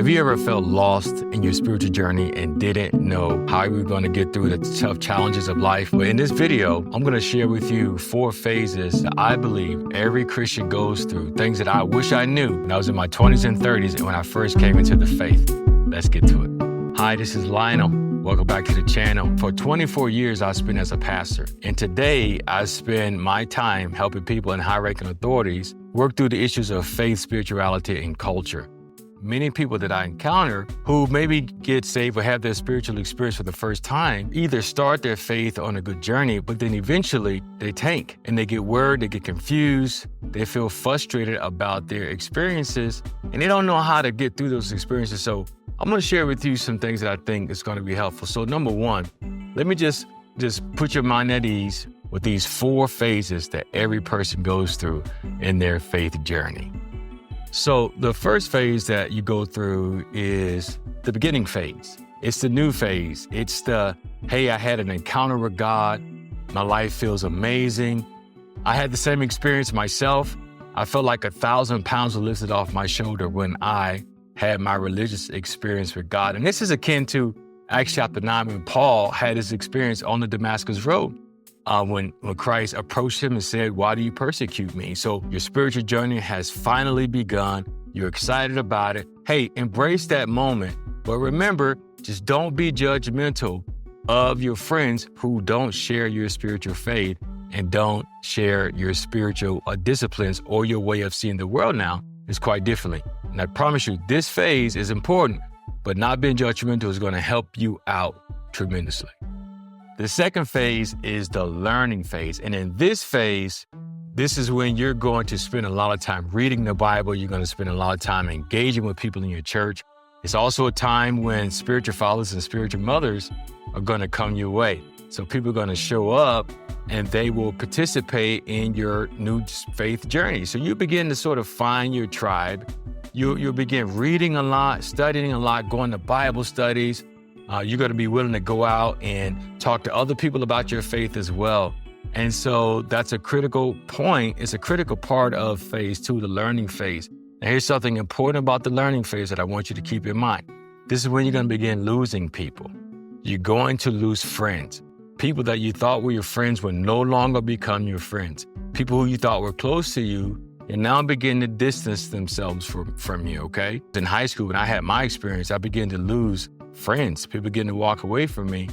Have you ever felt lost in your spiritual journey and didn't know how you were going to get through the tough challenges of life? Well, in this video, I'm going to share with you 4 phases that I believe every Christian goes through, things that I wish I knew when I was in my 20s and 30s and when I first came into the faith. Let's get to it. Hi, this is Lionel. Welcome back to the channel. For 24 years, I spent as a pastor. And today, I spend my time helping people in high-ranking authorities work through the issues of faith, spirituality, and culture. Many people that I encounter who maybe get saved or have their spiritual experience for the first time either start their faith on a good journey, but then eventually they tank and they get worried, they get confused, they feel frustrated about their experiences, and they don't know how to get through those experiences. So I'm going to share with you some things that I think is going to be helpful. So number 1, let me just put your mind at ease with these 4 phases that every person goes through in their faith journey. So the first phase that you go through is the beginning phase. It's the new phase. It's the, hey, I had an encounter with God. My life feels amazing. I had the same experience myself. I felt like 1,000 pounds were lifted off my shoulder when I had my religious experience with God. And this is akin to Acts chapter 9 when Paul had his experience on the Damascus Road. When Christ approached him and said, "Why do you persecute me?" So your spiritual journey has finally begun. You're excited about it. Hey, embrace that moment. But remember, just don't be judgmental of your friends who don't share your spiritual faith and don't share your spiritual disciplines or your way of seeing the world now is quite differently. And I promise you, this phase is important, but not being judgmental is going to help you out tremendously. The second phase is the learning phase. And in this phase, this is when you're going to spend a lot of time reading the Bible. You're going to spend a lot of time engaging with people in your church. It's also a time when spiritual fathers and spiritual mothers are going to come your way. So people are going to show up and they will participate in your new faith journey. So you begin to sort of find your tribe. You'll begin reading a lot, studying a lot, going to Bible studies. You're going to be willing to go out and talk to other people about your faith as well. And so that's a critical point. It's a critical part of phase 2, the learning phase. Now, here's something important about the learning phase that I want you to keep in mind. This is when you're going to begin losing people. You're going to lose friends. People that you thought were your friends will no longer become your friends. People who you thought were close to you and now begin to distance themselves from you, okay? In high school, when I had my experience, I began to lose friends. People began to walk away from me.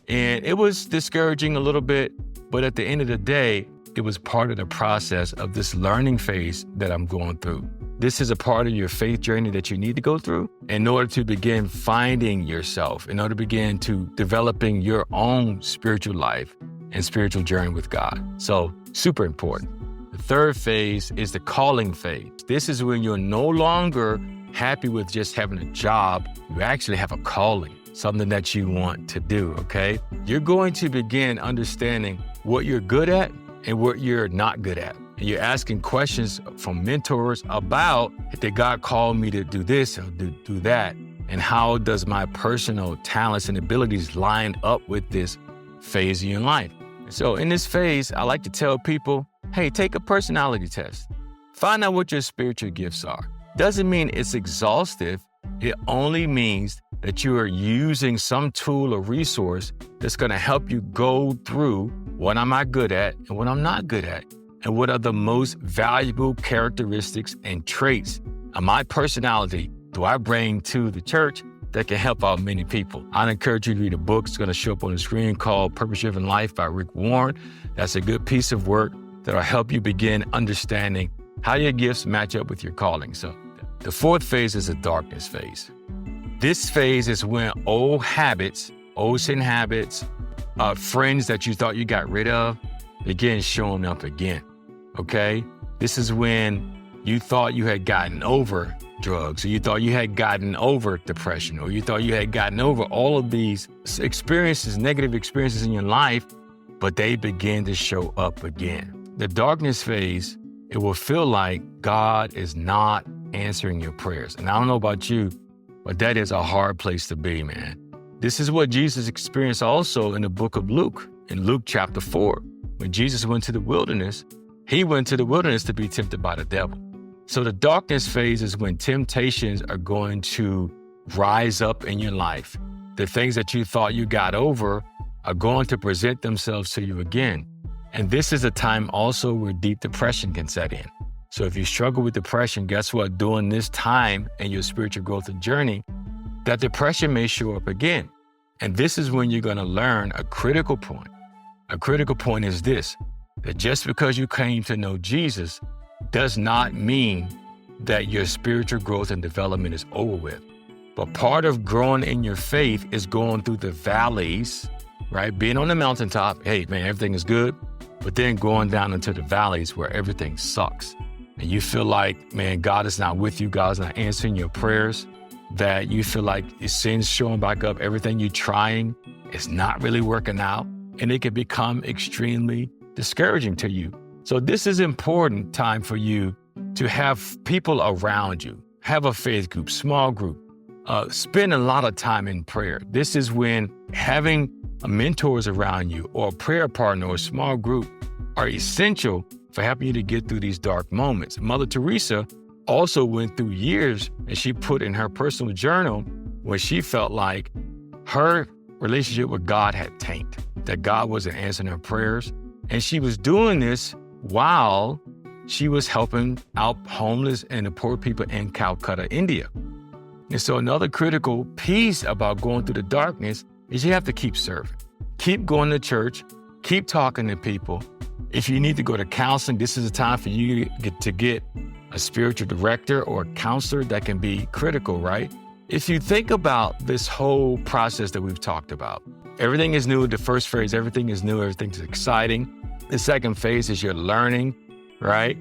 And it was discouraging a little bit, but at the end of the day, it was part of the process of this learning phase that I'm going through. This is a part of your faith journey that you need to go through in order to begin finding yourself, in order to begin to developing your own spiritual life and spiritual journey with God. So super important. The third phase is the calling phase. This is when you're no longer happy with just having a job. You actually have a calling, something that you want to do, okay? You're going to begin understanding what you're good at and what you're not good at. And you're asking questions from mentors about, did God call me to do this or do that? And how does my personal talents and abilities line up with this phase of your life? So in this phase, I like to tell people, hey, take a personality test. Find out what your spiritual gifts are. Doesn't mean it's exhaustive. It only means that you are using some tool or resource that's going to help you go through what am I good at and what I'm not good at, and what are the most valuable characteristics and traits of my personality do I bring to the church that can help out many people. I'd encourage you to read a book. It's going to show up on the screen called Purpose-Driven Life by Rick Warren. That's a good piece of work that'll help you begin understanding how your gifts match up with your calling. So the fourth phase is a darkness phase. This phase is when old habits, old sin habits, friends that you thought you got rid of begin showing up again, okay? This is when you thought you had gotten over drugs, or you thought you had gotten over depression, or you thought you had gotten over all of these experiences, negative experiences in your life, but they begin to show up again. The darkness phase, it will feel like God is not answering your prayers. And I don't know about you, but that is a hard place to be, man. This is what Jesus experienced also in the book of Luke, in Luke chapter 4. When Jesus went to the wilderness, he went to the wilderness to be tempted by the devil. So the darkness phase is when temptations are going to rise up in your life. The things that you thought you got over are going to present themselves to you again. And this is a time also where deep depression can set in. So if you struggle with depression, guess what? During this time in your spiritual growth and journey, that depression may show up again. And this is when you're going to learn a critical point. A critical point is this, that just because you came to know Jesus does not mean that your spiritual growth and development is over with. But part of growing in your faith is going through the valleys, right? Being on the mountaintop, hey, man, everything is good. But then going down into the valleys where everything sucks. And you feel like, man, God is not with you. God's not answering your prayers. That you feel like your sin's showing back up. Everything you're trying is not really working out. And it can become extremely discouraging to you. So this is important time for you to have people around you. Have a faith group, small group. Spend a lot of time in prayer. This is when having mentors around you or a prayer partner or a small group are essential for helping you to get through these dark moments. Mother Teresa also went through years, and she put in her personal journal where she felt like her relationship with God had tanked, that God wasn't answering her prayers. And she was doing this while she was helping out homeless and the poor people in Calcutta, India. And so another critical piece about going through the darkness is you have to keep serving. Keep going to church. Keep talking to people. If you need to go to counseling, this is a time for you to get a spiritual director or a counselor that can be critical, right? If you think about this whole process that we've talked about, everything is new. The first phase, everything is new. Everything's exciting. The second phase is you're learning, right?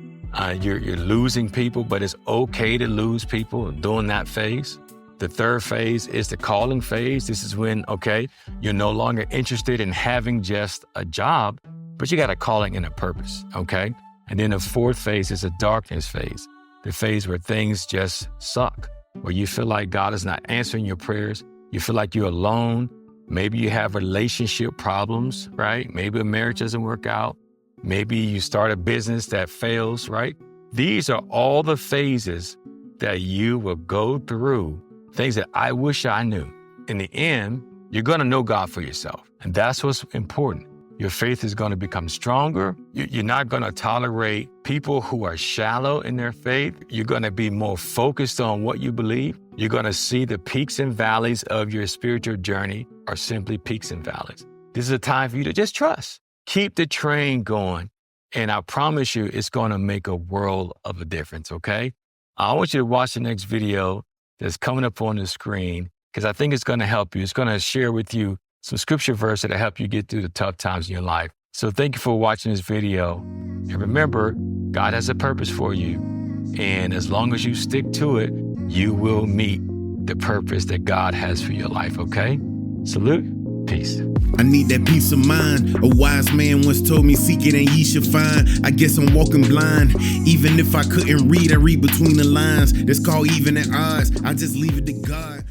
You're losing people, but it's okay to lose people during that phase. The third phase is the calling phase. This is when, okay, you're no longer interested in having just a job, but you got a calling and a purpose, okay? And then the fourth phase is a darkness phase, the phase where things just suck, where you feel like God is not answering your prayers. You feel like you're alone. Maybe you have relationship problems, right? Maybe a marriage doesn't work out. Maybe you start a business that fails, right? These are all the phases that you will go through, things that I wish I knew. In the end, you're going to know God for yourself. And that's what's important. Your faith is going to become stronger. You're not going to tolerate people who are shallow in their faith. You're going to be more focused on what you believe. You're going to see the peaks and valleys of your spiritual journey are simply peaks and valleys. This is a time for you to just trust. Keep the train going. And I promise you, it's going to make a world of a difference, okay? I want you to watch the next video that's coming up on the screen because I think it's going to help you. It's going to share with you some scripture verses that help you get through the tough times in your life. So thank you for watching this video. And remember, God has a purpose for you. And as long as you stick to it, you will meet the purpose that God has for your life, okay? Salute. Peace. I need that peace of mind. A wise man once told me, seek it and ye shall find. I guess I'm walking blind. Even if I couldn't read, I read between the lines. That's called even at odds. I just leave it to God.